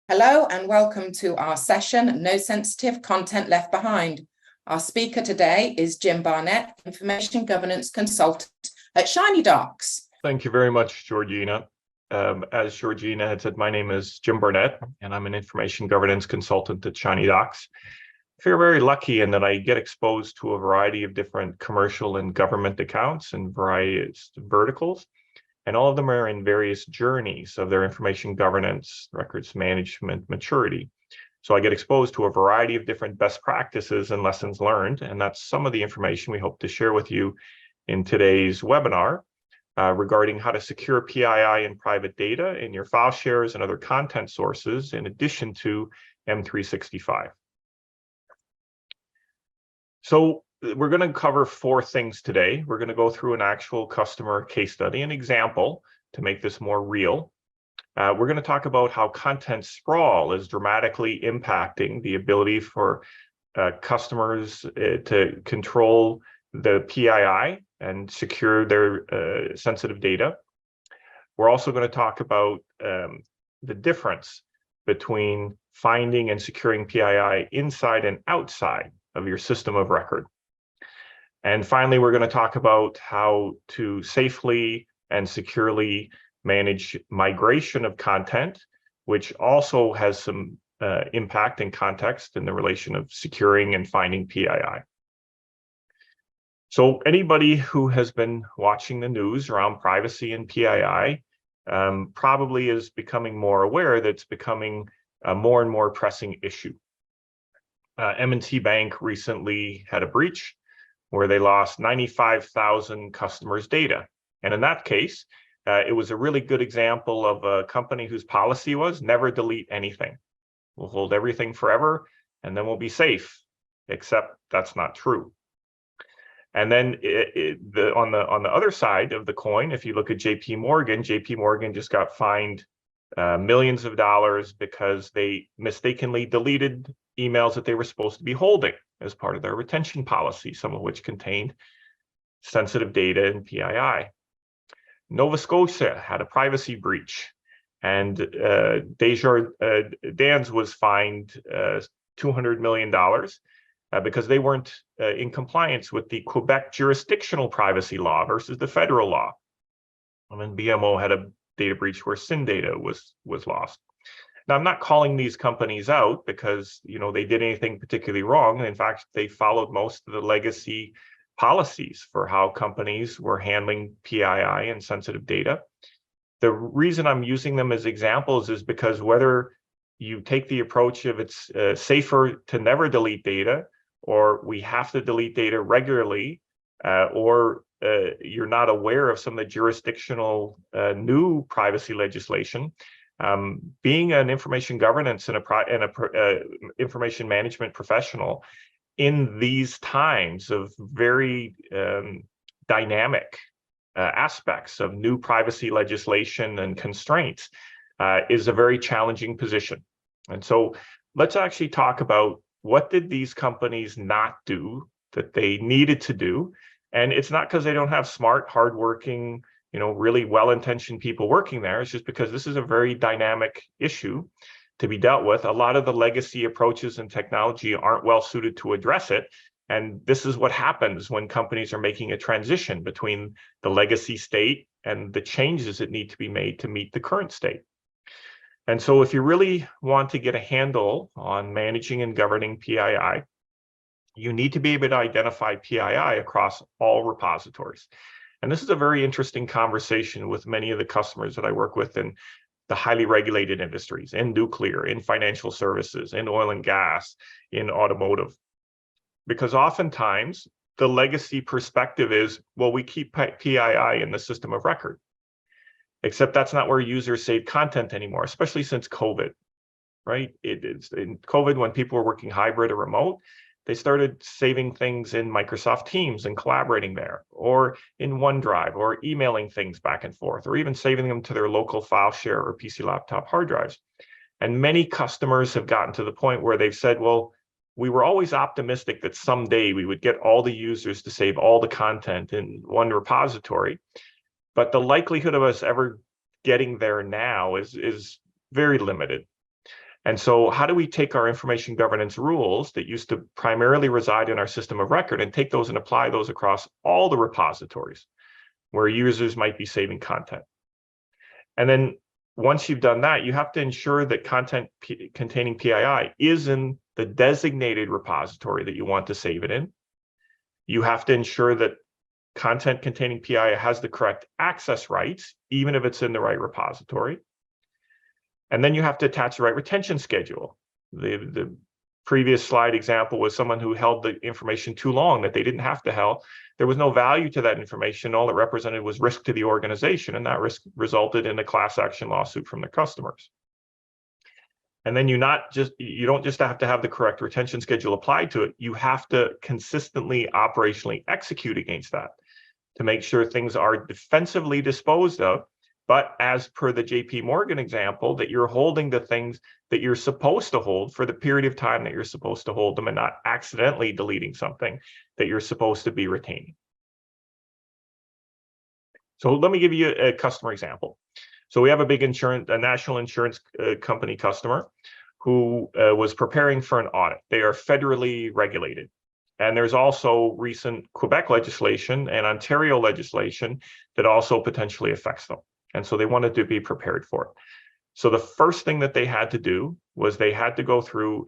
Hello and welcome to our session, No Sensitive Content Left Behind. Our speaker today is Jim Barnett, Information Governance Consultant at Shinydocs. Thank you very much, Georgina. As Georgina had said, my name is Jim Barnett, and I'm an Information Governance Consultant at Shinydocs. I feel very lucky in that I get exposed to a variety of different commercial and government accounts and various verticals. And all of them are in various journeys of their information governance, records management, maturity. So I get exposed to a variety of different best practices and lessons learned. And that's some of the information we hope to share with you in today's webinar regarding how to secure PII and private data in your file shares and other content sources, in addition to M365. So we're going to cover four things today. We're going to go through an actual customer case study, an example to make this more real. We're going to talk about how content sprawl is dramatically impacting the ability for customers to control the PII and secure their sensitive data. We're also going to talk about the difference between finding and securing PII inside and outside of your system of record. And finally, we're going to talk about how to safely and securely manage migration of content, which also has some impact and context in the relation of securing and finding PII. So anybody who has been watching the news around privacy and PII probably is becoming more aware that it's becoming a more and more pressing issue. M&T Bank recently had a breach where they lost 95,000 customers' data. And in that case, it was a really good example of a company whose policy was never delete anything. We'll hold everything forever, and then we'll be safe, except that's not true. And then on the other side of the coin, if you look at JP Morgan just got fined millions of dollars because they mistakenly deleted emails that they were supposed to be holding as part of their retention policy, some of which contained sensitive data and PII. Nova Scotia had a privacy breach, and Desjardins was fined $200 million because they weren't in compliance with the Quebec jurisdictional privacy law versus the federal law. And then BMO had a data breach where SIN data was lost. Now, I'm not calling these companies out because they did anything particularly wrong. In fact, they followed most of the legacy policies for how companies were handling PII and sensitive data. The reason I'm using them as examples is because whether you take the approach of it's safer to never delete data, or we have to delete data regularly, or you're not aware of some of the jurisdictional new privacy legislation, being an information governance and information management professional in these times of very dynamic aspects of new privacy legislation and constraints is a very challenging position. And so let's actually talk about what did these companies not do that they needed to do. And it's not because they don't have smart, hardworking, really well-intentioned people working there. It's just because this is a very dynamic issue to be dealt with. A lot of the legacy approaches and technology aren't well suited to address it. And this is what happens when companies are making a transition between the legacy state and the changes that need to be made to meet the current state. And so if you really want to get a handle on managing and governing PII, you need to be able to identify PII across all repositories. And this is a very interesting conversation with many of the customers that I work with in the highly regulated industries, in nuclear, in financial services, in oil and gas, in automotive. Because oftentimes the legacy perspective is, well, we keep PII in the system of record. Except that's not where users save content anymore, especially since COVID, right? It's in COVID, when people were working hybrid or remote, they started saving things in Microsoft Teams and collaborating there, or in OneDrive, or emailing things back and forth, or even saving them to their local file share or PC laptop hard drives. And many customers have gotten to the point where they've said, well, we were always optimistic that someday we would get all the users to save all the content in one repository. But the likelihood of us ever getting there now is very limited. And so how do we take our information governance rules that used to primarily reside in our system of record and take those and apply those across all the repositories where users might be saving content? And then once you've done that, you have to ensure that content containing PII is in the designated repository that you want to save it in. You have to ensure that content containing PII has the correct access rights, even if it's in the right repository. And then you have to attach the right retention schedule. The previous slide example was someone who held the information too long that they didn't have to held. There was no value to that information. All it represented was risk to the organization, and that risk resulted in a class action lawsuit from the customers. And then you don't just have to have the correct retention schedule applied to it. You have to consistently operationally execute against that to make sure things are defensively disposed of, but as per the JP Morgan example, that you're holding the things that you're supposed to hold for the period of time that you're supposed to hold them, and not accidentally deleting something that you're supposed to be retaining. So let me give you a customer example. So we have a big a national insurance company customer who was preparing for an audit. They are federally regulated. And there's also recent Quebec legislation and Ontario legislation that also potentially affects them. And so they wanted to be prepared for it. So the first thing that they had to do was they had to go through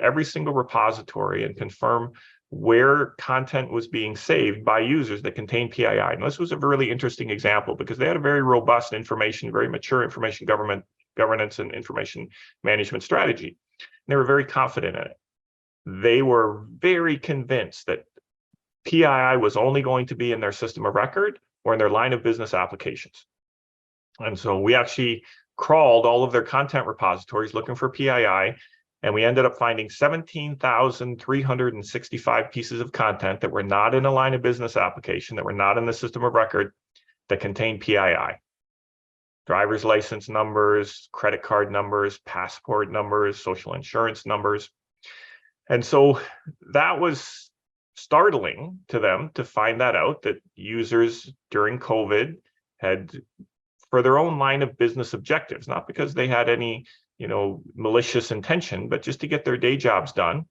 every single repository and confirm where content was being saved by users that contained PII. And this was a really interesting example because they had a very robust very mature information governance and information management strategy. And they were very confident in it. They were very convinced that PII was only going to be in their system of record or in their line of business applications. And so we actually crawled all of their content repositories looking for PII, and we ended up finding 17,365 pieces of content that were not in a line of business application, that were not in the system of record, that contained PII. Driver's license numbers, credit card numbers, passport numbers, social insurance numbers. And so that was startling to them to find that out, that users during COVID had, for their own line of business objectives, not because they had any, malicious intention, but just to get their day jobs done,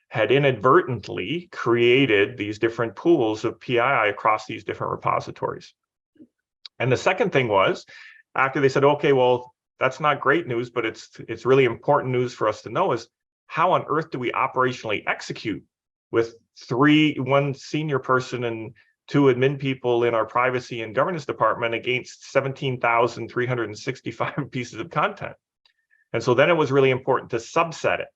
had inadvertently created these different pools of PII across these different repositories. And the second thing was, after they said, okay, well, that's not great news, but it's really important news for us to know, is how on earth do we operationally execute with one senior person and 2 admin people in our privacy and governance department against 17,365 pieces of content? And so then it was really important to subset it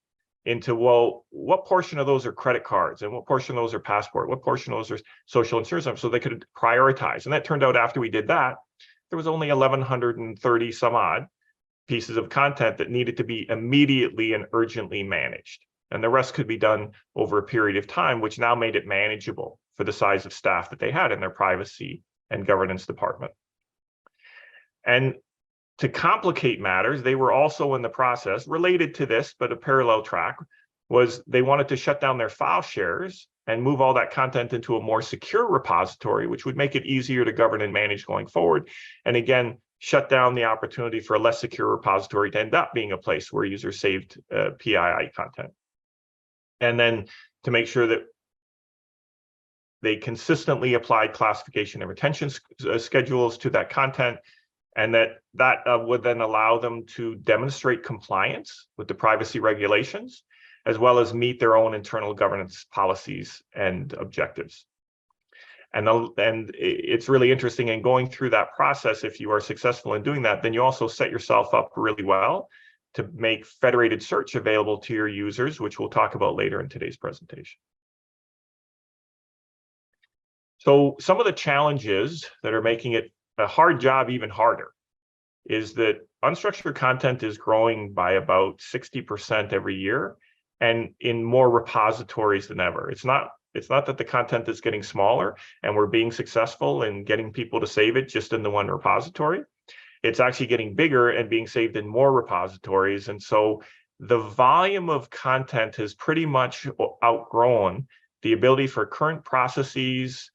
into, well, what portion of those are credit cards and what portion of those are passport, what portion of those are social insurance, so they could prioritize. And that turned out after we did that, there was only 1,130 some odd pieces of content that needed to be immediately and urgently managed. And the rest could be done over a period of time, which now made it manageable for the size of staff that they had in their privacy and governance department. And to complicate matters, they were also in the process, related to this, but a parallel track, was they wanted to shut down their file shares and move all that content into a more secure repository, which would make it easier to govern and manage going forward. And again, shut down the opportunity for a less secure repository to end up being a place where users saved PII content. And then to make sure that they consistently applied classification and retention schedules to that content, and that would then allow them to demonstrate compliance with the privacy regulations, as well as meet their own internal governance policies and objectives. And it's really interesting in going through that process. If you are successful in doing that, then you also set yourself up really well to make federated search available to your users, which we'll talk about later in today's presentation. So some of the challenges that are making it a hard job even harder is that unstructured content is growing by about 60% every year, and in more repositories than ever. It's not that the content is getting smaller and we're being successful in getting people to save it just in the one repository. It's actually getting bigger and being saved in more repositories. And so the volume of content has pretty much outgrown the ability for current processes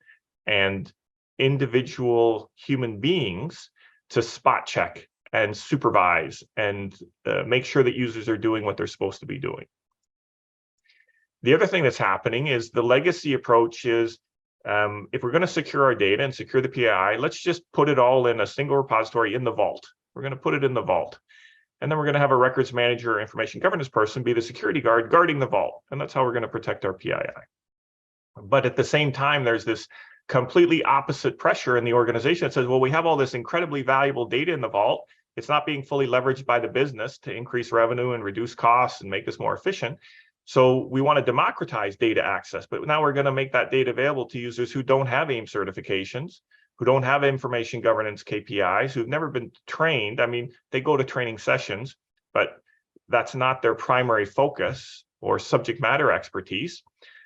and individual human beings to spot check and supervise and make sure that users are doing what they're supposed to be doing. The other thing that's happening is the legacy approach is, if we're going to secure our data and secure the PII, let's just put it all in a single repository in the vault. We're going to put it in the vault. And then we're going to have a records manager or information governance person be the security guard guarding the vault. And that's how we're going to protect our PII. But at the same time, there's this completely opposite pressure in the organization that says, well, we have all this incredibly valuable data in the vault. It's not being fully leveraged by the business to increase revenue and reduce costs and make us more efficient. So we want to democratize data access, but now we're going to make that data available to users who don't have AIM certifications, who don't have information governance KPIs, who've never been trained. I mean, they go to training sessions, but that's not their primary focus or subject matter expertise.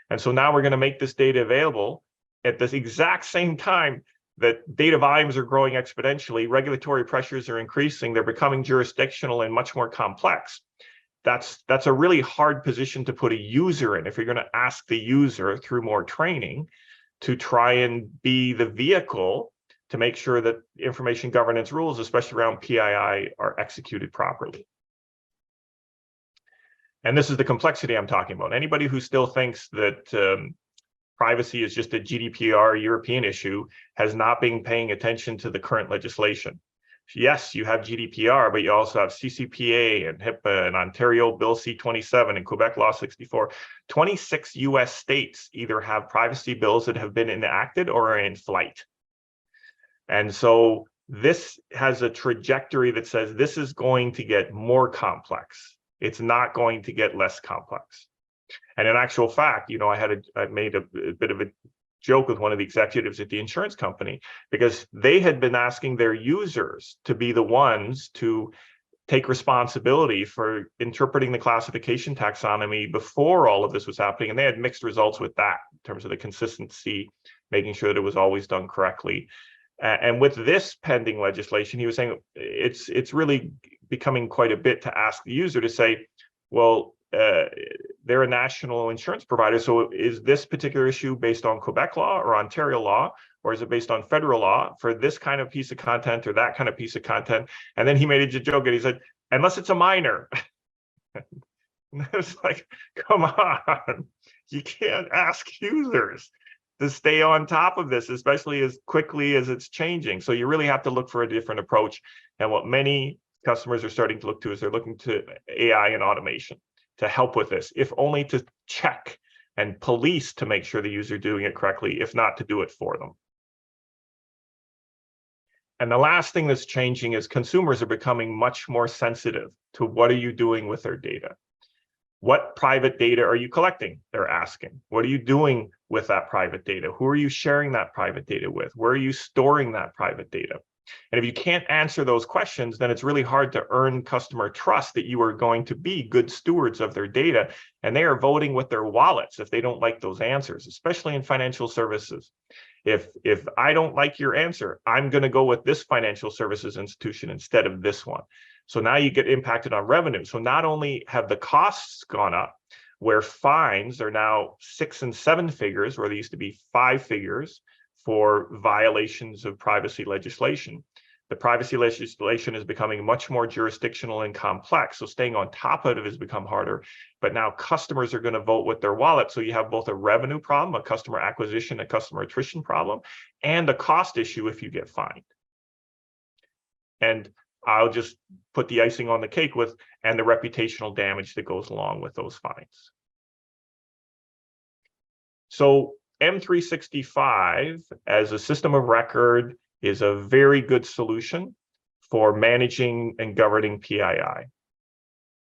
And so now we're going to make this data available at this exact same time that data volumes are growing exponentially, regulatory pressures are increasing, they're becoming jurisdictional and much more complex. That's a really hard position to put a user in if you're going to ask the user through more training to try and be the vehicle to make sure that information governance rules, especially around PII, are executed properly. And this is the complexity I'm talking about. Anybody who still thinks that privacy is just a GDPR European issue has not been paying attention to the current legislation. Yes, you have GDPR, but you also have CCPA and HIPAA and Ontario Bill C-27 and Quebec Law 64. 26 US states either have privacy bills that have been enacted or are in flight. And so this has a trajectory that says this is going to get more complex. It's not going to get less complex. And in actual fact, you know, I made a bit of a joke with one of the executives at the insurance company, because they had been asking their users to be the ones to take responsibility for interpreting the classification taxonomy before all of this was happening. And they had mixed results with that in terms of the consistency, making sure that it was always done correctly. And with this pending legislation, he was saying it's really becoming quite a bit to ask the user to say, well, they're a national insurance provider. So is this particular issue based on Quebec law or Ontario law, or is it based on federal law for this kind of piece of content or that kind of piece of content? And then he made a joke and he said, unless it's a minor. And I was like, come on, you can't ask users to stay on top of this, especially as quickly as it's changing. So you really have to look for a different approach. And what many customers are starting to look to is they're looking to AI and automation to help with this, if only to check and police to make sure the user is doing it correctly, if not to do it for them. And the last thing that's changing is consumers are becoming much more sensitive to what are you doing with their data? What private data are you collecting? They're asking. What are you doing with that private data? Who are you sharing that private data with? Where are you storing that private data? And if you can't answer those questions, then it's really hard to earn customer trust that you are going to be good stewards of their data. And they are voting with their wallets if they don't like those answers, especially in financial services. If I don't like your answer, I'm going to go with this financial services institution instead of this one. So now you get impacted on revenue. So not only have the costs gone up, where fines are now 6 and 7 figures, where they used to be 5 figures, for violations of privacy legislation. The privacy legislation is becoming much more jurisdictional and complex, so staying on top of it has become harder. But now customers are going to vote with their wallet, so you have both a revenue problem, a customer acquisition, a customer attrition problem, and a cost issue if you get fined. And I'll just put the icing on the cake with, and the reputational damage that goes along with those fines. So M365 as a system of record is a very good solution for managing and governing PII.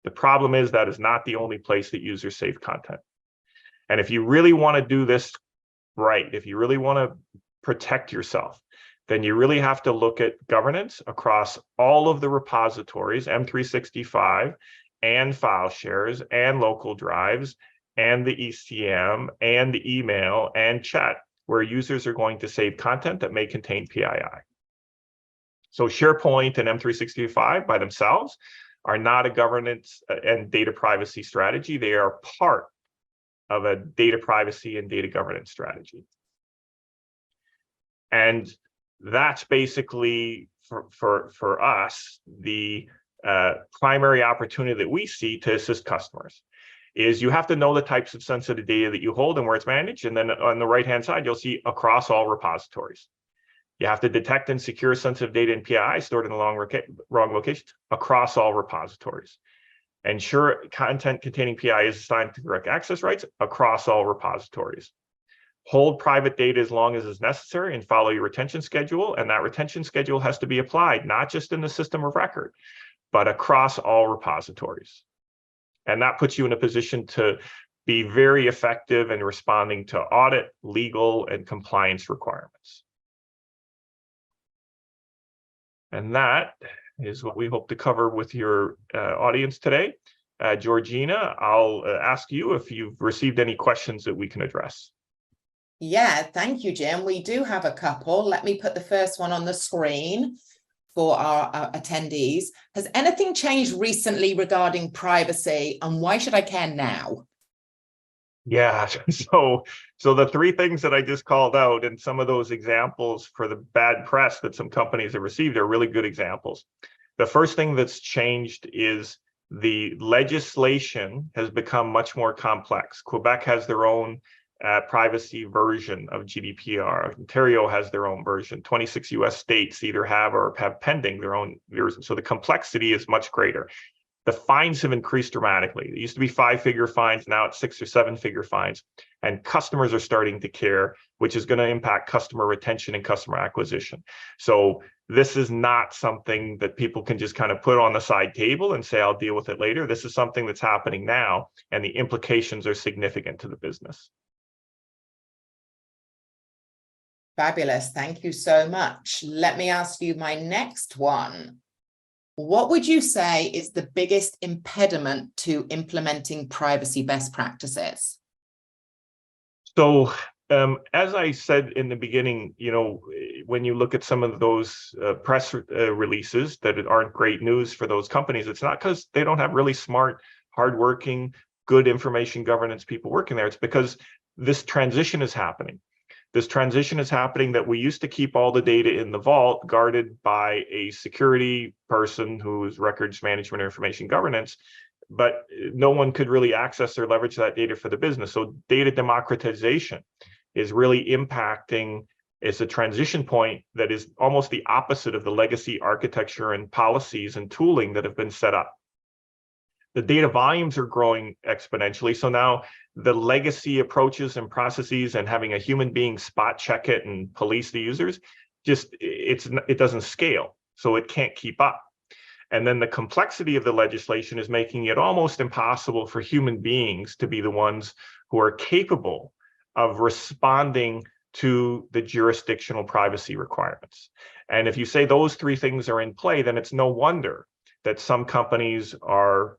The problem is that is not the only place that users save content. And if you really want to do this right, if you really want to protect yourself, then you really have to look at governance across all of the repositories, M365 and file shares and local drives and the ECM and the email and chat, where users are going to save content that may contain PII. So SharePoint and M365 by themselves are not a governance and data privacy strategy. They are part of a data privacy and data governance strategy. And that's basically for us, the primary opportunity that we see to assist customers is you have to know the types of sensitive data that you hold and where it's managed. And then on the right-hand side, you'll see across all repositories. You have to detect and secure sensitive data in PII stored in the wrong locations across all repositories. Ensure content containing PII is assigned to correct access rights across all repositories. Hold private data as long as is necessary and follow your retention schedule. And that retention schedule has to be applied, not just in the system of record, but across all repositories. And that puts you in a position to be very effective in responding to audit, legal, and compliance requirements. And that is what we hope to cover with your audience today. Georgina, I'll ask you if you've received any questions that we can address. Yeah, thank you, Jim. We do have a couple. Let me put the first one on the screen for our attendees. Has anything changed recently regarding privacy, and why should I care now? Yeah, so the three things that I just called out and some of those examples for the bad press that some companies have received are really good examples. The first thing that's changed is the legislation has become much more complex. Quebec has their own privacy version of GDPR. Ontario has their own version. 26 US states either have or have pending their own version. So the complexity is much greater. The fines have increased dramatically. It used to be 5-figure fines, now it's 6 or 7-figure fines. And customers are starting to care, which is going to impact customer retention and customer acquisition. So this is not something that people can just kind of put on the side table and say, I'll deal with it later. This is something that's happening now, and the implications are significant to the business. Fabulous. Thank you so much. Let me ask you my next one. What would you say is the biggest impediment to implementing privacy best practices? So, as I said in the beginning, when you look at some of those press releases that aren't great news for those companies, it's not because they don't have really smart, hardworking, good information governance people working there. It's because this transition is happening. This transition is happening that we used to keep all the data in the vault guarded by a security person who's records management or information governance, but no one could really access or leverage that data for the business. So data democratization is really impacting. It's a transition point that is almost the opposite of the legacy architecture and policies and tooling that have been set up. The data volumes are growing exponentially. So now the legacy approaches and processes and having a human being spot check it and police the users, it doesn't scale. So it can't keep up. And then the complexity of the legislation is making it almost impossible for human beings to be the ones who are capable of responding to the jurisdictional privacy requirements. And if you say those three things are in play, then it's no wonder that some companies are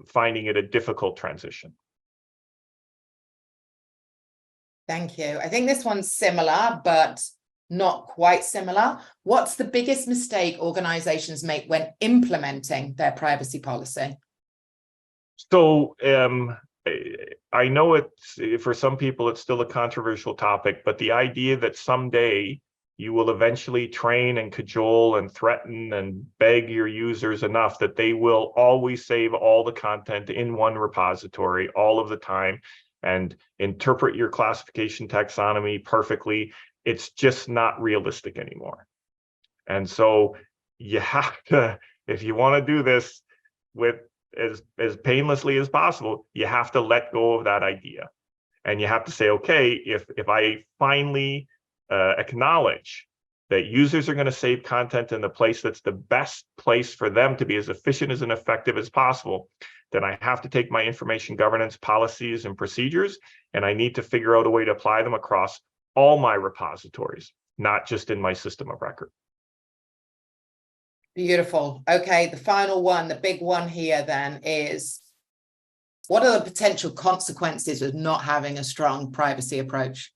finding it a difficult transition. Thank you. I think this one's similar, but not quite similar. What's the biggest mistake organizations make when implementing their privacy policy? So I know it's, for some people, it's still a controversial topic, but the idea that someday you will eventually train and cajole and threaten and beg your users enough that they will always save all the content in one repository all of the time and interpret your classification taxonomy perfectly, it's just not realistic anymore. And so you have to, if you want to do this with as painlessly as possible, you have to let go of that idea. And you have to say, okay, if I finally acknowledge that users are going to save content in the place that's the best place for them to be as efficient and effective as possible, then I have to take my information governance policies and procedures, and I need to figure out a way to apply them across all my repositories, not just in my system of record. Beautiful. Okay, the final one, the big one here then is, what are the potential consequences of not having a strong privacy approach?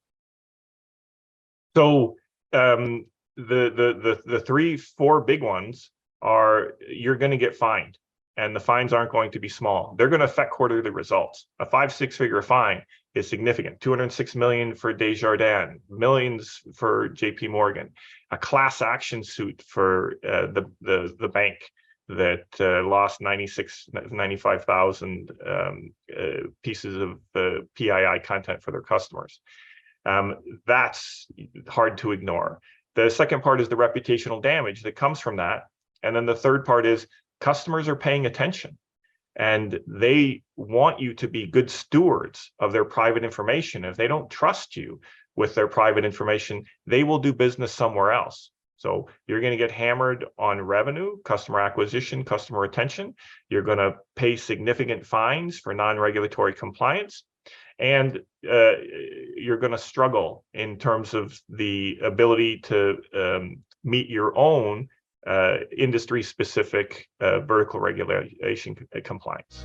So the 3-4 big ones are, you're going to get fined, and the fines aren't going to be small. They're going to affect quarterly results. A 5-6 figure fine is significant. 206 million for Desjardins, millions for JP Morgan, a class action suit for the bank that lost 95,000 pieces of PII content for their customers. That's hard to ignore. The second part is the reputational damage that comes from that. And then the third part is customers are paying attention and they want you to be good stewards of their private information. If they don't trust you with their private information, they will do business somewhere else. So you're going to get hammered on revenue, customer acquisition, customer retention. You're going to pay significant fines for non-regulatory compliance. And you're going to struggle in terms of the ability to meet your own industry-specific vertical regulation compliance.